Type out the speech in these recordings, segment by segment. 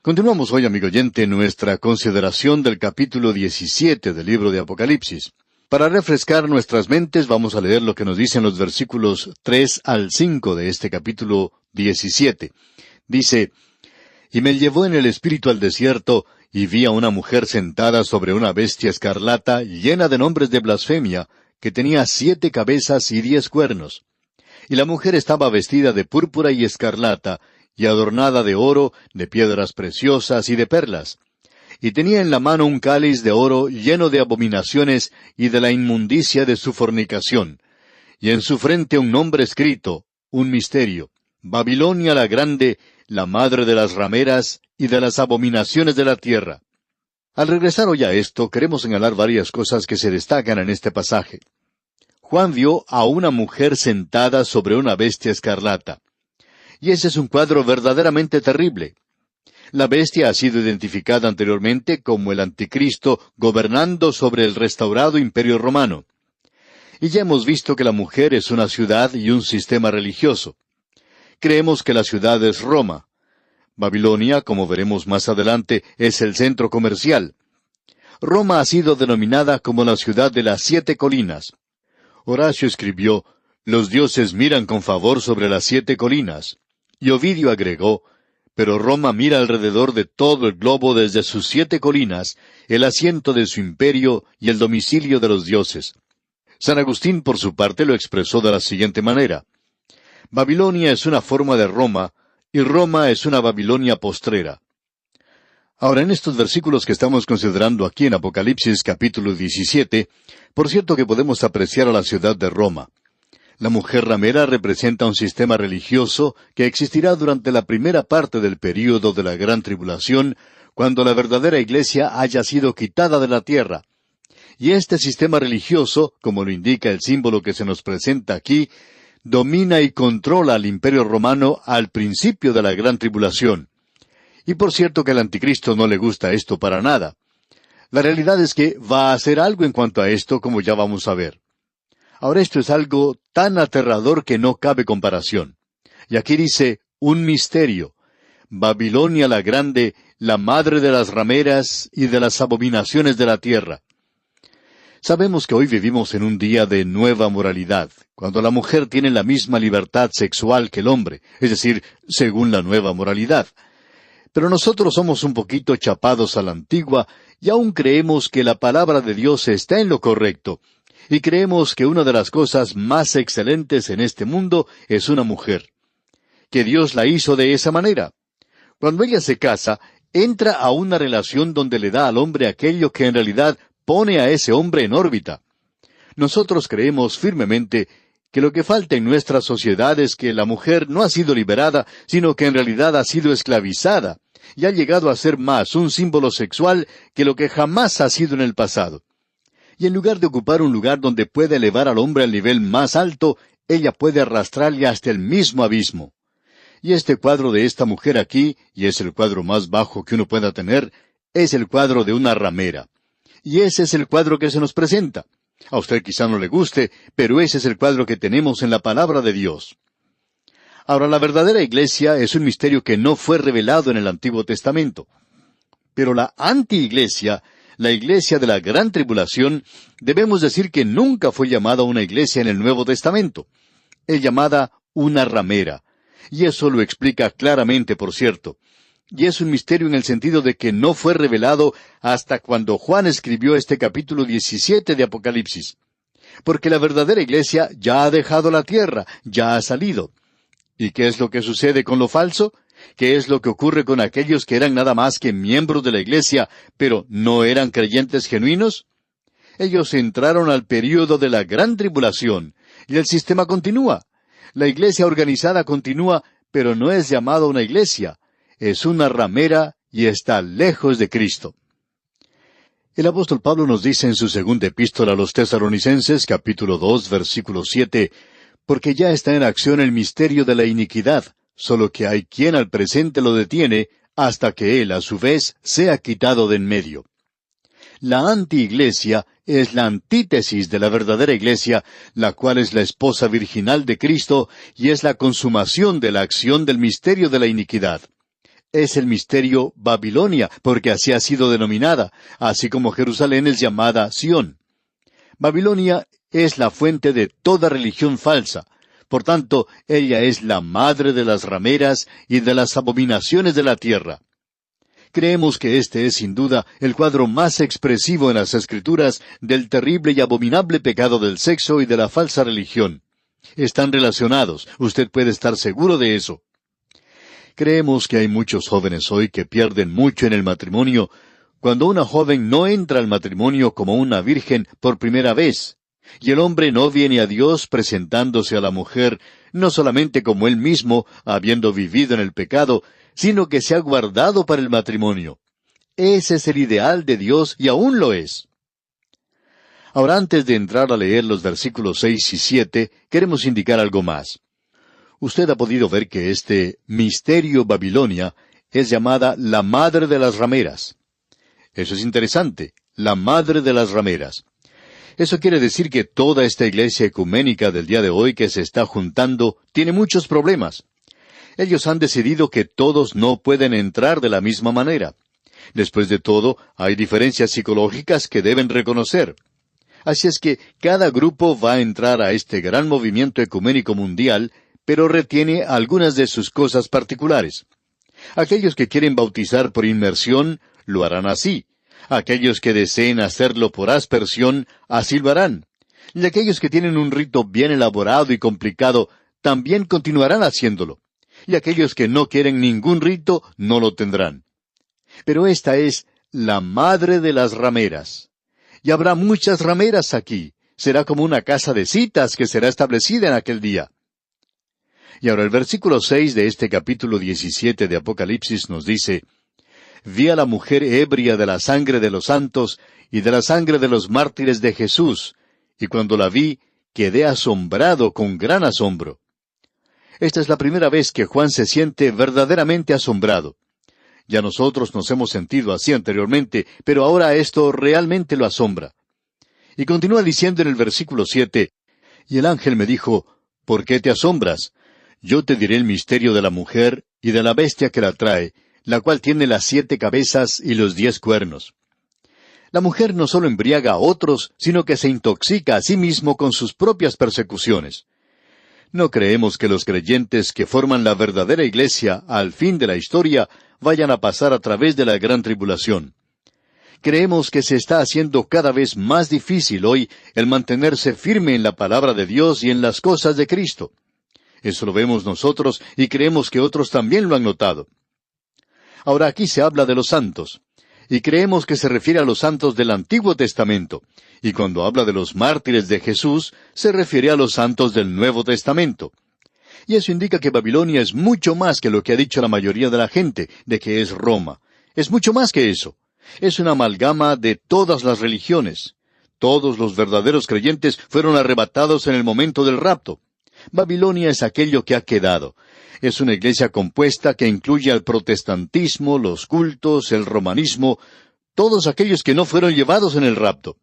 Continuamos hoy, amigo oyente, nuestra consideración del capítulo 17 del libro de Apocalipsis. Para refrescar nuestras mentes, vamos a leer lo que nos dicen los versículos 3 al 5 de este capítulo 17. Dice: «Y me llevó en el espíritu al desierto, y vi a una mujer sentada sobre una bestia escarlata, llena de nombres de blasfemia, que tenía 7 cabezas y 10 cuernos. Y la mujer estaba vestida de púrpura y escarlata, y adornada de oro, de piedras preciosas y de perlas. Y tenía en la mano un cáliz de oro lleno de abominaciones y de la inmundicia de su fornicación. Y en su frente un nombre escrito, un misterio: Babilonia la Grande, la madre de las rameras y de las abominaciones de la tierra». Al regresar hoy a esto, queremos señalar varias cosas que se destacan en este pasaje. Juan vio a una mujer sentada sobre una bestia escarlata. Y ese es un cuadro verdaderamente terrible. La bestia ha sido identificada anteriormente como el anticristo gobernando sobre el restaurado imperio romano. Y ya hemos visto que la mujer es una ciudad y un sistema religioso. Creemos que la ciudad es Roma. Babilonia, como veremos más adelante, es el centro comercial. Roma ha sido denominada como la ciudad de las 7 colinas. Horacio escribió: «Los dioses miran con favor sobre las 7 colinas». Y Ovidio agregó: «Pero Roma mira alrededor de todo el globo desde sus 7 colinas, el asiento de su imperio y el domicilio de los dioses». San Agustín, por su parte, lo expresó de la siguiente manera: «Babilonia es una forma de Roma, y Roma es una Babilonia postrera». Ahora, en estos versículos que estamos considerando aquí en Apocalipsis capítulo 17, por cierto que podemos apreciar a la ciudad de Roma. La mujer ramera representa un sistema religioso que existirá durante la primera parte del período de la Gran Tribulación, cuando la verdadera iglesia haya sido quitada de la tierra. Y este sistema religioso, como lo indica el símbolo que se nos presenta aquí, domina y controla al imperio romano al principio de la Gran Tribulación. Y por cierto que al anticristo no le gusta esto para nada. La realidad es que va a hacer algo en cuanto a esto, como ya vamos a ver. Ahora, esto es algo tan aterrador que no cabe comparación. Y aquí dice, un misterio: Babilonia la Grande, la madre de las rameras y de las abominaciones de la tierra. Sabemos que hoy vivimos en un día de nueva moralidad, cuando la mujer tiene la misma libertad sexual que el hombre, es decir, según la nueva moralidad. Pero nosotros somos un poquito chapados a la antigua y aún creemos que la palabra de Dios está en lo correcto. Y creemos que una de las cosas más excelentes en este mundo es una mujer. Que Dios la hizo de esa manera. Cuando ella se casa, entra a una relación donde le da al hombre aquello que en realidad pone a ese hombre en órbita. Nosotros creemos firmemente que lo que falta en nuestra sociedad es que la mujer no ha sido liberada, sino que en realidad ha sido esclavizada, y ha llegado a ser más un símbolo sexual que lo que jamás ha sido en el pasado. Y en lugar de ocupar un lugar donde puede elevar al hombre al nivel más alto, ella puede arrastrarle hasta el mismo abismo. Y este cuadro de esta mujer aquí, y es el cuadro más bajo que uno pueda tener, es el cuadro de una ramera. Y ese es el cuadro que se nos presenta. A usted quizá no le guste, pero ese es el cuadro que tenemos en la palabra de Dios. Ahora, la verdadera iglesia es un misterio que no fue revelado en el Antiguo Testamento. Pero la anti-iglesia, la iglesia de la Gran Tribulación, debemos decir que nunca fue llamada una iglesia en el Nuevo Testamento. Es llamada una ramera. Y eso lo explica claramente, por cierto. Y es un misterio en el sentido de que no fue revelado hasta cuando Juan escribió este capítulo 17 de Apocalipsis. Porque la verdadera iglesia ya ha dejado la tierra, ya ha salido. ¿Y qué es lo que sucede con lo falso? ¿Qué es lo que ocurre con aquellos que eran nada más que miembros de la iglesia, pero no eran creyentes genuinos? Ellos entraron al período de la Gran Tribulación, y el sistema continúa. La iglesia organizada continúa, pero no es llamada una iglesia. Es una ramera y está lejos de Cristo. El apóstol Pablo nos dice en su segunda epístola a los Tesalonicenses, capítulo 2, versículo 7, «Porque ya está en acción el misterio de la iniquidad, solo que hay quien al presente lo detiene, hasta que él, a su vez, sea quitado de en medio». La anti-iglesia es la antítesis de la verdadera iglesia, la cual es la esposa virginal de Cristo y es la consumación de la acción del misterio de la iniquidad. es el misterio Babilonia, porque así ha sido denominada, así como Jerusalén es llamada Sión. Babilonia es la fuente de toda religión falsa. Por tanto, ella es la madre de las rameras y de las abominaciones de la tierra. Creemos que este es sin duda el cuadro más expresivo en las Escrituras del terrible y abominable pecado del sexo y de la falsa religión. Están relacionados, usted puede estar seguro de eso. Creemos que hay muchos jóvenes hoy que pierden mucho en el matrimonio cuando una joven no entra al matrimonio como una virgen por primera vez, y el hombre no viene a Dios presentándose a la mujer no solamente como él mismo, habiendo vivido en el pecado, sino que se ha guardado para el matrimonio. Ese es el ideal de Dios y aún lo es. Ahora, antes de entrar a leer los versículos 6 y 7, queremos indicar algo más. Usted ha podido ver que este misterio Babilonia es llamada la madre de las rameras. Eso es interesante, la madre de las rameras. Eso quiere decir que toda esta iglesia ecuménica del día de hoy que se está juntando tiene muchos problemas. Ellos han decidido que todos no pueden entrar de la misma manera. Después de todo, hay diferencias psicológicas que deben reconocer. Así es que cada grupo va a entrar a este gran movimiento ecuménico mundial, pero retiene algunas de sus cosas particulares. Aquellos que quieren bautizar por inmersión, lo harán así. Aquellos que deseen hacerlo por aspersión, así lo harán. Y aquellos que tienen un rito bien elaborado y complicado, también continuarán haciéndolo. Y aquellos que no quieren ningún rito, no lo tendrán. Pero esta es la madre de las rameras. Y habrá muchas rameras aquí. Será como una casa de citas que será establecida en aquel día. Y ahora el versículo 6 de este capítulo 17 de Apocalipsis nos dice: Vi a la mujer ebria de la sangre de los santos y de la sangre de los mártires de Jesús, y cuando la vi, quedé asombrado con gran asombro. Esta es la primera vez que Juan se siente verdaderamente asombrado. Ya nosotros nos hemos sentido así anteriormente, pero ahora esto realmente lo asombra. Y continúa diciendo en el versículo 7, Y el ángel me dijo, ¿por qué te asombras? Yo te diré el misterio de la mujer y de la bestia que la trae, la cual tiene las 7 cabezas y los 10 cuernos. La mujer no solo embriaga a otros, sino que se intoxica a sí mismo con sus propias persecuciones. No creemos que los creyentes que forman la verdadera iglesia al fin de la historia vayan a pasar a través de la gran tribulación. Creemos que se está haciendo cada vez más difícil hoy el mantenerse firme en la palabra de Dios y en las cosas de Cristo. Eso lo vemos nosotros y creemos que otros también lo han notado. Ahora aquí se habla de los santos, y creemos que se refiere a los santos del Antiguo Testamento, y cuando habla de los mártires de Jesús, se refiere a los santos del Nuevo Testamento. Y eso indica que Babilonia es mucho más que lo que ha dicho la mayoría de la gente, de que es Roma. Es mucho más que eso. Es una amalgama de todas las religiones. Todos los verdaderos creyentes fueron arrebatados en el momento del rapto. Babilonia es aquello que ha quedado. Es una iglesia compuesta que incluye al protestantismo, los cultos, el romanismo, todos aquellos que no fueron llevados en el rapto.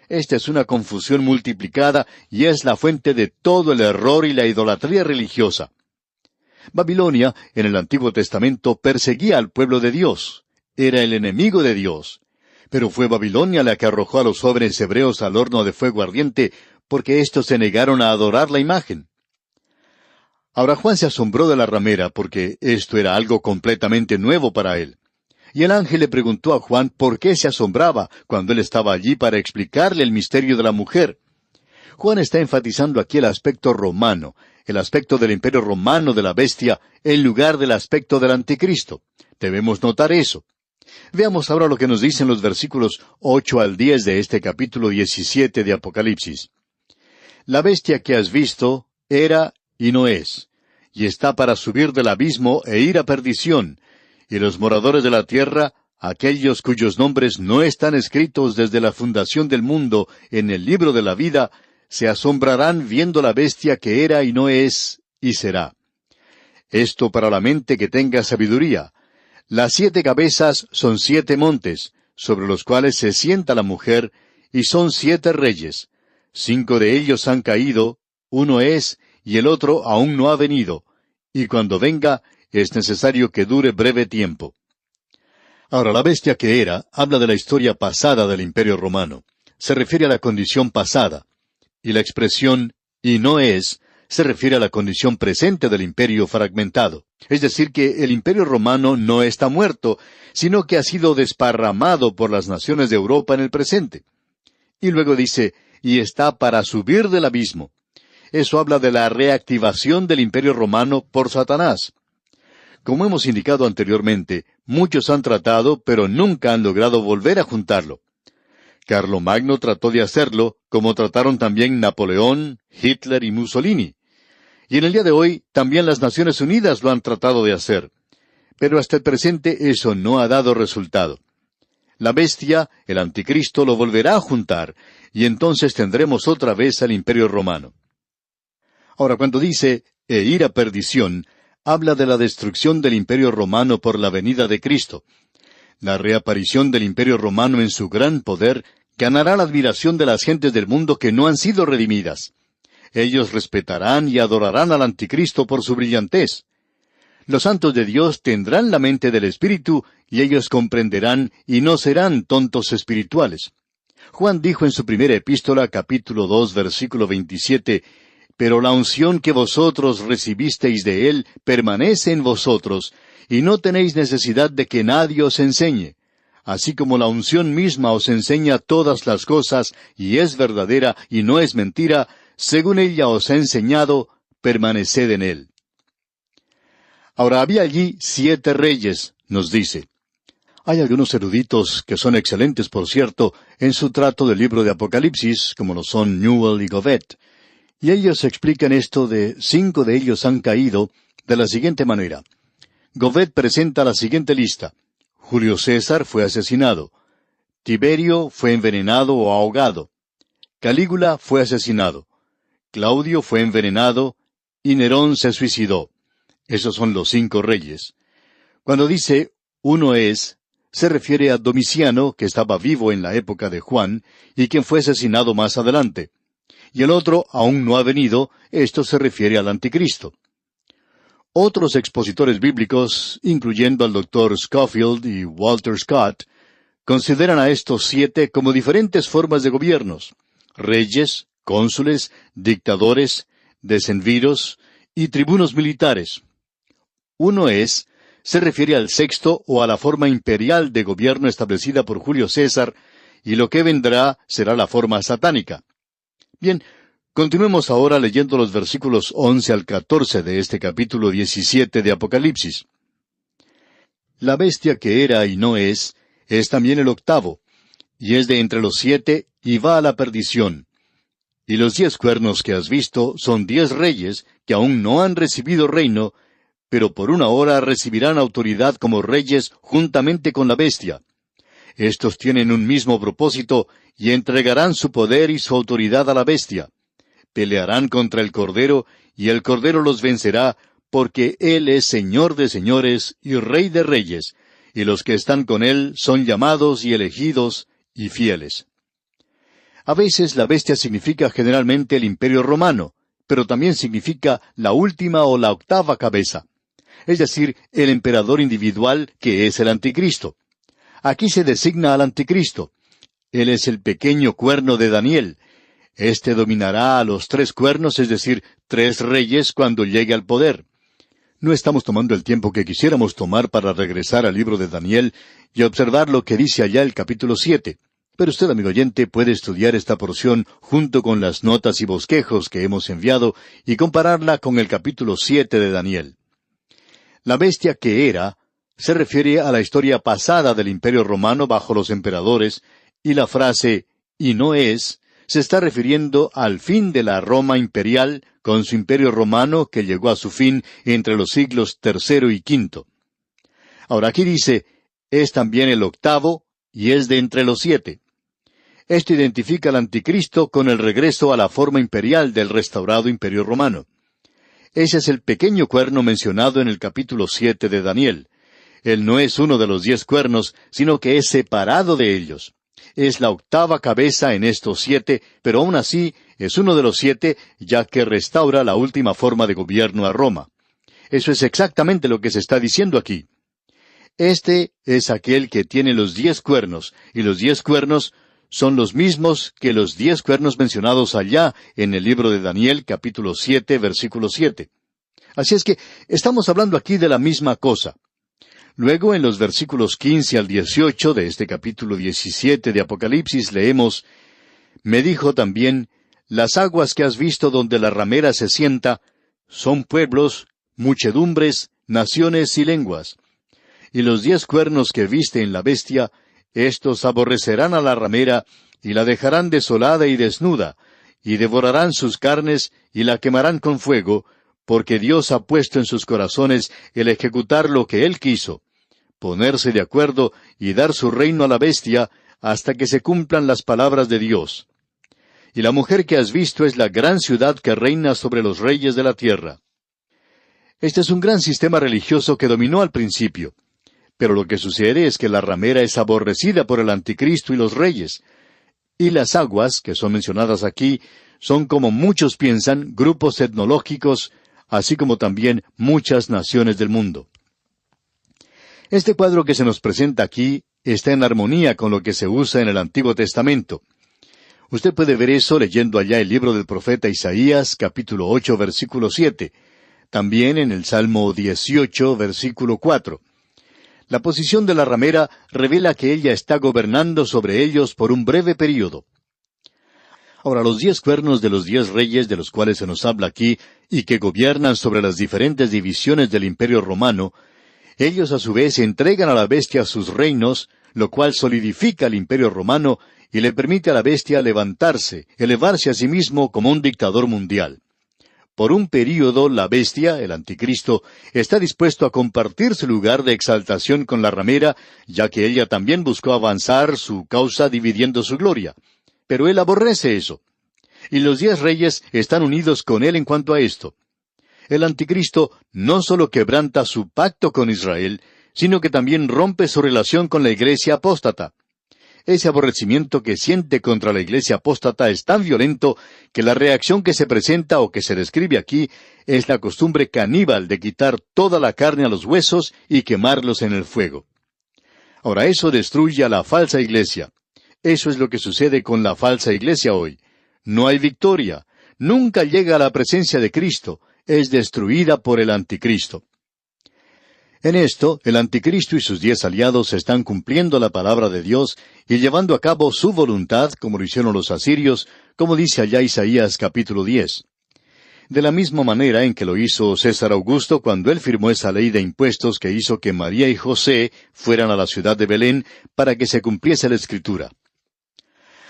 Esta es una confusión multiplicada y es la fuente de todo el error y la idolatría religiosa. Babilonia, en el Antiguo Testamento, perseguía al pueblo de Dios. Era el enemigo de Dios. Pero fue Babilonia la que arrojó a los jóvenes hebreos al horno de fuego ardiente, porque éstos se negaron a adorar la imagen. Ahora Juan se asombró de la ramera, porque esto era algo completamente nuevo para él. Y el ángel le preguntó a Juan por qué se asombraba cuando él estaba allí para explicarle el misterio de la mujer. Juan está enfatizando aquí el aspecto romano, el aspecto del imperio romano de la bestia, en lugar del aspecto del anticristo. Debemos notar eso. Veamos ahora lo que nos dicen los versículos 8 al 10 de este capítulo 17 de Apocalipsis. La bestia que has visto era y no es, y está para subir del abismo e ir a perdición, y los moradores de la tierra, aquellos cuyos nombres no están escritos desde la fundación del mundo en el libro de la vida, se asombrarán viendo la bestia que era y no es, y será. Esto para la mente que tenga sabiduría. Las 7 cabezas son 7 montes, sobre los cuales se sienta la mujer, y son 7 reyes. 5 de ellos han caído, uno es, y el otro aún no ha venido, y cuando venga, es necesario que dure breve tiempo. Ahora, la bestia que era habla de la historia pasada del Imperio Romano. Se refiere a la condición pasada. Y la expresión «y no es» se refiere a la condición presente del imperio fragmentado. Es decir, que el Imperio Romano no está muerto, sino que ha sido desparramado por las naciones de Europa en el presente. Y luego dice «y está para subir del abismo». Eso habla de la reactivación del Imperio Romano por Satanás. Como hemos indicado anteriormente, muchos han tratado, pero nunca han logrado volver a juntarlo. Carlomagno trató de hacerlo, como trataron también Napoleón, Hitler y Mussolini. Y en el día de hoy, también las Naciones Unidas lo han tratado de hacer. Pero hasta el presente eso no ha dado resultado. La bestia, el anticristo, lo volverá a juntar, y entonces tendremos otra vez al Imperio Romano. Ahora, cuando dice, «e ir a perdición», habla de la destrucción del Imperio Romano por la venida de Cristo. La reaparición del Imperio Romano en su gran poder ganará la admiración de las gentes del mundo que no han sido redimidas. Ellos respetarán y adorarán al Anticristo por su brillantez. Los santos de Dios tendrán la mente del Espíritu y ellos comprenderán y no serán tontos espirituales. Juan dijo en su primera epístola, capítulo 2, versículo 27, «Pero la unción que vosotros recibisteis de Él permanece en vosotros, y no tenéis necesidad de que nadie os enseñe. Así como la unción misma os enseña todas las cosas, y es verdadera y no es mentira, según ella os ha enseñado, permaneced en Él». Ahora había allí 7 reyes, nos dice. Hay algunos eruditos que son excelentes, por cierto, en su trato del libro de Apocalipsis, como lo son Newell y Govet. Y ellos explican esto de 5 de ellos han caído de la siguiente manera. Govet presenta la siguiente lista. Julio César fue asesinado. Tiberio fue envenenado o ahogado. Calígula fue asesinado. Claudio fue envenenado. Y Nerón se suicidó. Esos son los 5 reyes. Cuando dice uno es, se refiere a Domiciano, que estaba vivo en la época de Juan, y quien fue asesinado más adelante. Y el otro aún no ha venido, esto se refiere al Anticristo. Otros expositores bíblicos, incluyendo al Dr. Scofield y Walter Scott, consideran a estos 7 como diferentes formas de gobiernos: reyes, cónsules, dictadores, decemviros y tribunos militares. Uno es, se refiere al 6º o a la forma imperial de gobierno establecida por Julio César, y lo que vendrá será la forma satánica. Bien, continuemos ahora leyendo los versículos 11 al 14 de este capítulo 17 de Apocalipsis. La bestia que era y no es también el 8º, y es de entre los 7, y va a la perdición. Y los 10 cuernos que has visto son 10 reyes que aún no han recibido reino, pero por una hora recibirán autoridad como reyes juntamente con la bestia. Estos tienen un mismo propósito, y entregarán su poder y su autoridad a la bestia. Pelearán contra el Cordero, y el Cordero los vencerá, porque Él es Señor de señores y Rey de reyes, y los que están con Él son llamados y elegidos y fieles. A veces la bestia significa generalmente el Imperio Romano, pero también significa la última o la 8ª cabeza, es decir, el emperador individual que es el Anticristo. Aquí se designa al Anticristo. Él es el pequeño cuerno de Daniel. Este dominará a los 3 cuernos, es decir, 3 reyes, cuando llegue al poder. No estamos tomando el tiempo que quisiéramos tomar para regresar al libro de Daniel y observar lo que dice allá el capítulo 7. Pero usted, amigo oyente, puede estudiar esta porción junto con las notas y bosquejos que hemos enviado y compararla con el capítulo 7 de Daniel. La bestia que era se refiere a la historia pasada del Imperio Romano bajo los emperadores, y la frase «y no es» se está refiriendo al fin de la Roma imperial con su Imperio Romano que llegó a su fin entre los siglos III y V. Ahora aquí dice, es también el 8º y es de entre los 7. Esto identifica al Anticristo con el regreso a la forma imperial del restaurado Imperio Romano. Ese es el pequeño cuerno mencionado en el capítulo 7 de Daniel. Él no es uno de los 10 cuernos, sino que es separado de ellos. Es la 8ª cabeza en estos 7, pero aún así es uno de los 7, ya que restaura la última forma de gobierno a Roma. Eso es exactamente lo que se está diciendo aquí. Este es aquel que tiene los 10 cuernos, y los 10 cuernos son los mismos que los 10 cuernos mencionados allá en el libro de Daniel, capítulo 7, versículo 7. Así es que estamos hablando aquí de la misma cosa. Luego, en los versículos 15 al 18 de este capítulo 17 de Apocalipsis, leemos: Me dijo también, las aguas que has visto donde la ramera se sienta, son pueblos, muchedumbres, naciones y lenguas. Y los 10 cuernos que viste en la bestia, éstos aborrecerán a la ramera, y la dejarán desolada y desnuda, y devorarán sus carnes, y la quemarán con fuego, porque Dios ha puesto en sus corazones el ejecutar lo que Él quiso, ponerse de acuerdo y dar su reino a la bestia, hasta que se cumplan las palabras de Dios. Y la mujer que has visto es la gran ciudad que reina sobre los reyes de la tierra. Este es un gran sistema religioso que dominó al principio. Pero lo que sucede es que la ramera es aborrecida por el anticristo y los reyes. Y las aguas, que son mencionadas aquí, son, como muchos piensan, grupos etnológicos, así como también muchas naciones del mundo. Este cuadro que se nos presenta aquí está en armonía con lo que se usa en el Antiguo Testamento. Usted puede ver eso leyendo allá el libro del profeta Isaías, capítulo 8, versículo 7. También en el Salmo 18, versículo 4. La posición de la ramera revela que ella está gobernando sobre ellos por un breve período. Ahora, los 10 cuernos de los 10 reyes de los cuales se nos habla aquí, y que gobiernan sobre las diferentes divisiones del Imperio Romano, ellos a su vez entregan a la bestia sus reinos, lo cual solidifica el Imperio Romano y le permite a la bestia levantarse, elevarse a sí mismo como un dictador mundial. Por un período, la bestia, el anticristo, está dispuesto a compartir su lugar de exaltación con la ramera, ya que ella también buscó avanzar su causa dividiendo su gloria. Pero él aborrece eso. Y los 10 reyes están unidos con él en cuanto a esto. El anticristo no solo quebranta su pacto con Israel, sino que también rompe su relación con la iglesia apóstata. Ese aborrecimiento que siente contra la iglesia apóstata es tan violento que la reacción que se presenta o que se describe aquí es la costumbre caníbal de quitar toda la carne a los huesos y quemarlos en el fuego. Ahora, eso destruye a la falsa iglesia. Eso es lo que sucede con la falsa iglesia hoy. No hay victoria. Nunca llega a la presencia de Cristo. Es destruida por el anticristo. En esto, el anticristo y sus 10 aliados están cumpliendo la palabra de Dios y llevando a cabo su voluntad, como lo hicieron los asirios, como dice allá Isaías capítulo 10. De la misma manera en que lo hizo César Augusto cuando él firmó esa ley de impuestos que hizo que María y José fueran a la ciudad de Belén para que se cumpliese la Escritura.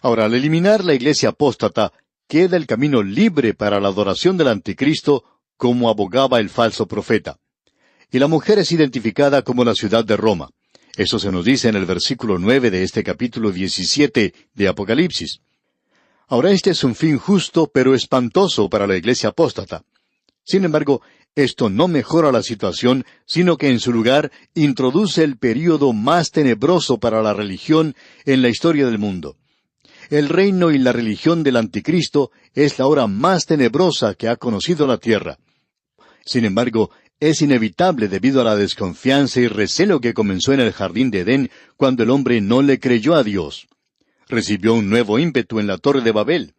Ahora, al eliminar la iglesia apóstata, queda el camino libre para la adoración del anticristo, como abogaba el falso profeta. Y la mujer es identificada como la ciudad de Roma. Eso se nos dice en el versículo 9 de este capítulo 17 de Apocalipsis. Ahora, este es un fin justo, pero espantoso para la iglesia apóstata. Sin embargo, esto no mejora la situación, sino que en su lugar introduce el período más tenebroso para la religión en la historia del mundo. El reino y la religión del anticristo es la hora más tenebrosa que ha conocido la tierra. Sin embargo, es inevitable debido a la desconfianza y recelo que comenzó en el jardín de Edén cuando el hombre no le creyó a Dios. Recibió un nuevo ímpetu en la torre de Babel.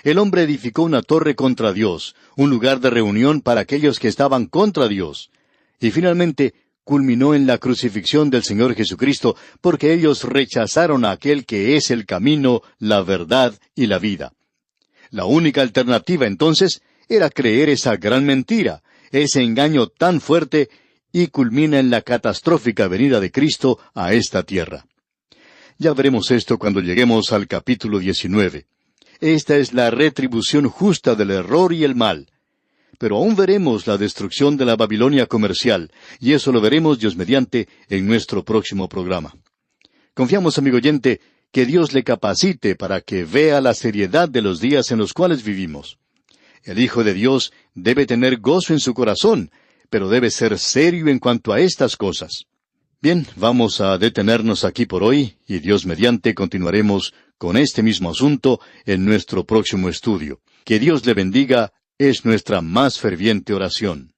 El hombre edificó una torre contra Dios, un lugar de reunión para aquellos que estaban contra Dios. Y finalmente culminó en la crucifixión del Señor Jesucristo, porque ellos rechazaron a aquel que es el camino, la verdad y la vida. La única alternativa entonces era creer esa gran mentira, ese engaño tan fuerte, y culmina en la catastrófica venida de Cristo a esta tierra. Ya veremos esto cuando lleguemos al capítulo 19. Esta es la retribución justa del error y el mal. Pero aún veremos la destrucción de la Babilonia comercial, y eso lo veremos, Dios mediante, en nuestro próximo programa. Confiamos, amigo oyente, que Dios le capacite para que vea la seriedad de los días en los cuales vivimos. El Hijo de Dios debe tener gozo en su corazón, pero debe ser serio en cuanto a estas cosas. Bien, vamos a detenernos aquí por hoy, y Dios mediante continuaremos con este mismo asunto en nuestro próximo estudio. Que Dios le bendiga es nuestra más ferviente oración.